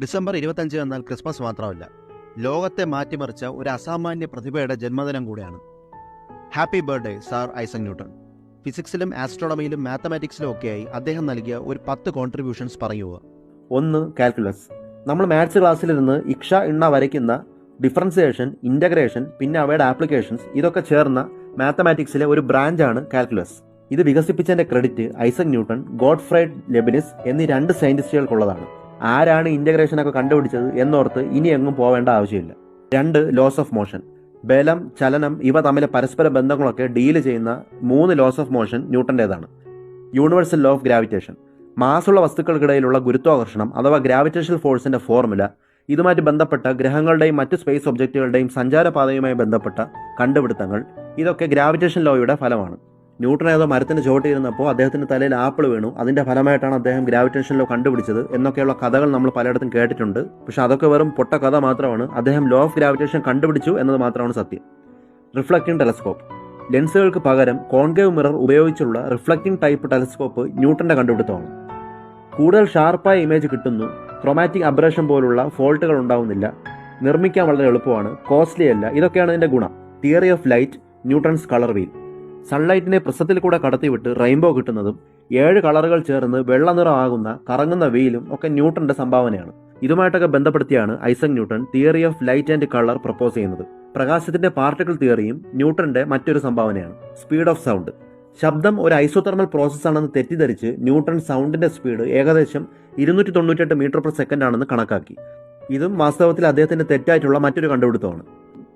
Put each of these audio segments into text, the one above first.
December 25 എന്നാൽ Christmas മാത്രമല്ല, ലോകത്തെ മാറ്റിമറിച്ച ഒരു അസാമാന്യ പ്രതിഭയുടെ ജന്മദിനം കൂടെയാണ്. Happy birthday sir Isaac Newton. ഫിസിക്സിലും ആസ്ട്രോണമിയിലും മാത്തമാറ്റിക്സിലും ഒക്കെയായി അദ്ദേഹം നൽകിയ ഒരു 10 കോൺട്രിബ്യൂഷൻസ് പറയുക. 1. കാൽക്കുലസ്. നമ്മൾ മാത്സ് ക്ലാസ്സിലിരുന്ന് ഇക്ഷ ഇണ്ണ വരയ്ക്കുന്ന ഡിഫറൻസിയേഷൻ, ഇൻ്റഗ്രേഷൻ, പിന്നെ അവയുടെ ആപ്ലിക്കേഷൻസ്, ഇതൊക്കെ ചേർന്ന മാത്തമാറ്റിക്സിലെ ഒരു ബ്രാഞ്ചാണ് കാൽക്കുലസ്. ഇത് വികസിപ്പിച്ചതിൻ്റെ ക്രെഡിറ്റ് ഐസക് ന്യൂട്ടൺ, ഗോഡ്ഫ്രൈഡ് ലെബിനിസ് എന്നീ 2 സയൻറ്റിസ്റ്റുകൾക്കുള്ളതാണ്. ആരാണ് ഇൻ്റഗ്രേഷനൊക്കെ കണ്ടുപിടിച്ചത് എന്നോർത്ത് ഇനി എങ്ങും പോവേണ്ട ആവശ്യമില്ല. 2. Laws of motion. ബലം, ചലനം ഇവ തമ്മിലെ പരസ്പര ബന്ധങ്ങളൊക്കെ ഡീൽ ചെയ്യുന്ന 3 ലോസ് ഓഫ് മോഷൻ ന്യൂട്ടൻ്റേതാണ്. Universal law of gravitation. മാസുള്ള വസ്തുക്കൾക്കിടയിലുള്ള ഗുരുത്വാകർഷണം അഥവാ ഗ്രാവിറ്റേഷണൽ ഫോഴ്സിൻ്റെ ഫോർമുല, ഇതുമായിട്ട് ബന്ധപ്പെട്ട ഗ്രഹങ്ങളുടെയും മറ്റ് സ്പേസ് ഒബ്ജക്റ്റുകളുടെയും സഞ്ചാരപാതയുമായി ബന്ധപ്പെട്ട കണ്ടുപിടുത്തങ്ങൾ, ഇതൊക്കെ ഗ്രാവിറ്റേഷൻ ലോയുടെ ഫലമാണ്. ന്യൂട്ടൺ ഏതോ മരത്തിൻ്റെ ചുവട്ടിരുന്നപ്പോൾ അദ്ദേഹത്തിൻ്റെ തലയിൽ ആപ്പിൾ വീണു, അതിൻ്റെ ഫലമായിട്ടാണ് അദ്ദേഹം ഗ്രാവിറ്റേഷൻ ലോ കണ്ടുപിടിച്ചത് എന്നൊക്കെയുള്ള കഥകൾ നമ്മൾ പലയിടത്തും കേട്ടിട്ടുണ്ട്. പക്ഷെ അതൊക്കെ വെറും പൊട്ട കഥ മാത്രമാണ്. അദ്ദേഹം ലോ ഓഫ് ഗ്രാവിറ്റേഷൻ കണ്ടുപിടിച്ചു എന്നത് മാത്രമാണ് സത്യം. Reflecting telescope. ലെൻസുകൾക്ക് പകരം കോൺകേവ് മിറർ ഉപയോഗിച്ചുള്ള റിഫ്ലക്റ്റിംഗ് ടൈപ്പ് ടെലസ്കോപ്പ് ന്യൂട്ടൻ്റെ കണ്ടുപിടുത്തമാണ്. കൂടുതൽ ഷാർപ്പായ ഇമേജ് കിട്ടുന്നു, ക്രൊമാറ്റിക് അബ്രേഷൻ പോലുള്ള ഫോൾട്ടുകൾ ഉണ്ടാവുന്നില്ല, നിർമ്മിക്കാൻ വളരെ എളുപ്പമാണ്, കോസ്റ്റ്ലി അല്ല. ഇതൊക്കെയാണ് ഇതിൻ്റെ ഗുണം. Theory of light, Newton's colour wheel. സൺലൈറ്റിനെ പ്രിസത്തിൽ കൂടെ കടത്തിവിട്ട് റെയിൻബോ കിട്ടുന്നതും 7 കളറുകൾ ചേർന്ന് വെള്ള നിറമാകുന്ന കറങ്ങുന്ന വീലും ഒക്കെ ന്യൂട്ടന്റെ സംഭാവനയാണ്. ഇതുമായിട്ടൊക്കെ ബന്ധപ്പെടുത്തിയാണ് Isaac Newton theory of light and colour propose ചെയ്യുന്നത്. പ്രകാശത്തിന്റെ പാർട്ടിക്കിൾ തിയറിയും ന്യൂട്ടന്റെ മറ്റൊരു സംഭാവനയാണ്. Speed of sound. ശബ്ദം ഒരു ഐസോതെർമൽ പ്രോസസ്സാണെന്ന് തെറ്റിദ്ധരിച്ച് ന്യൂട്ടൺ സൗണ്ടിന്റെ സ്പീഡ് ഏകദേശം 298 മീറ്റർ പെർ സെക്കൻഡ് ആണെന്ന് കണക്കാക്കി. ഇതും വാസ്തവത്തിൽ അദ്ദേഹത്തിന്റെ തെറ്റായിട്ടുള്ള മറ്റൊരു കണ്ടുപിടുത്തമാണ്.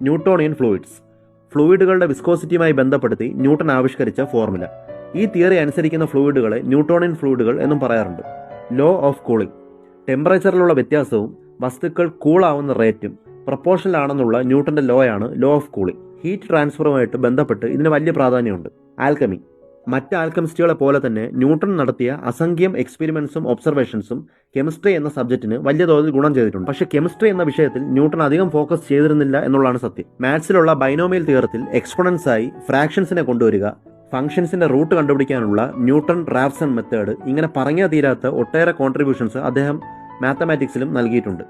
Newtonian fluids. ഫ്ലൂയിഡുകളുടെ വിസ്കോസിറ്റിയുമായി ബന്ധപ്പെടുത്തി ന്യൂട്ടൺ ആവിഷ്കരിച്ച ഫോർമുല. ഈ തിയറി അനുസരിക്കുന്ന ഫ്ലൂയിഡുകളെ ന്യൂട്ടോണിയൻ ഫ്ലൂയിഡുകൾ എന്നും പറയാറുണ്ട്. Law of cooling. ടെമ്പറേച്ചറിലുള്ള വ്യത്യാസവും വസ്തുക്കൾ കൂളാവുന്ന റേറ്റും പ്രപ്പോർഷനിലാണെന്നുള്ള ന്യൂട്ടന്റെ ലോയാണ് ലോ ഓഫ് കൂളിംഗ്. ഹീറ്റ് ട്രാൻസ്ഫറുമായിട്ട് ബന്ധപ്പെട്ട് ഇതിന് വലിയ പ്രാധാന്യമുണ്ട്. ആൽക്കമി. മറ്റ് ആൽക്കമിസ്റ്റുകളെ പോലെ തന്നെ ന്യൂട്ടൺ നടത്തിയ അസംഖ്യം എക്സ്പെരിമെന്റ്സും ഒബ്സർവേഷൻസും കെമിസ്ട്രി എന്ന സബ്ജക്റ്റിന് വലിയ തോതിൽ ഗുണം ചെയ്തിട്ടുണ്ട്. പക്ഷേ കെമിസ്ട്രി എന്ന വിഷയത്തിൽ ന്യൂട്ടൺ അധികം ഫോക്കസ് ചെയ്തിരുന്നില്ല എന്നുള്ളതാണ് സത്യം. മാത്സിലുള്ള ബൈനോമിയൽ തിയറത്തിൽ എക്സ്പോണൻസ് ആയി ഫ്രാക്ഷൻസിനെ കൊണ്ടുവരിക, ഫംഗ്ഷൻസിന്റെ റൂട്ട് കണ്ടുപിടിക്കാനുള്ള ന്യൂട്ടൺ റാഫ്സൺ മെത്തേഡ്, ഇങ്ങനെ പറഞ്ഞാൽ തീരാത്ത ഒട്ടേറെ കോൺട്രിബ്യൂഷൻസ് അദ്ദേഹം മാത്തമാറ്റിക്സിലും നൽകിയിട്ടുണ്ട്.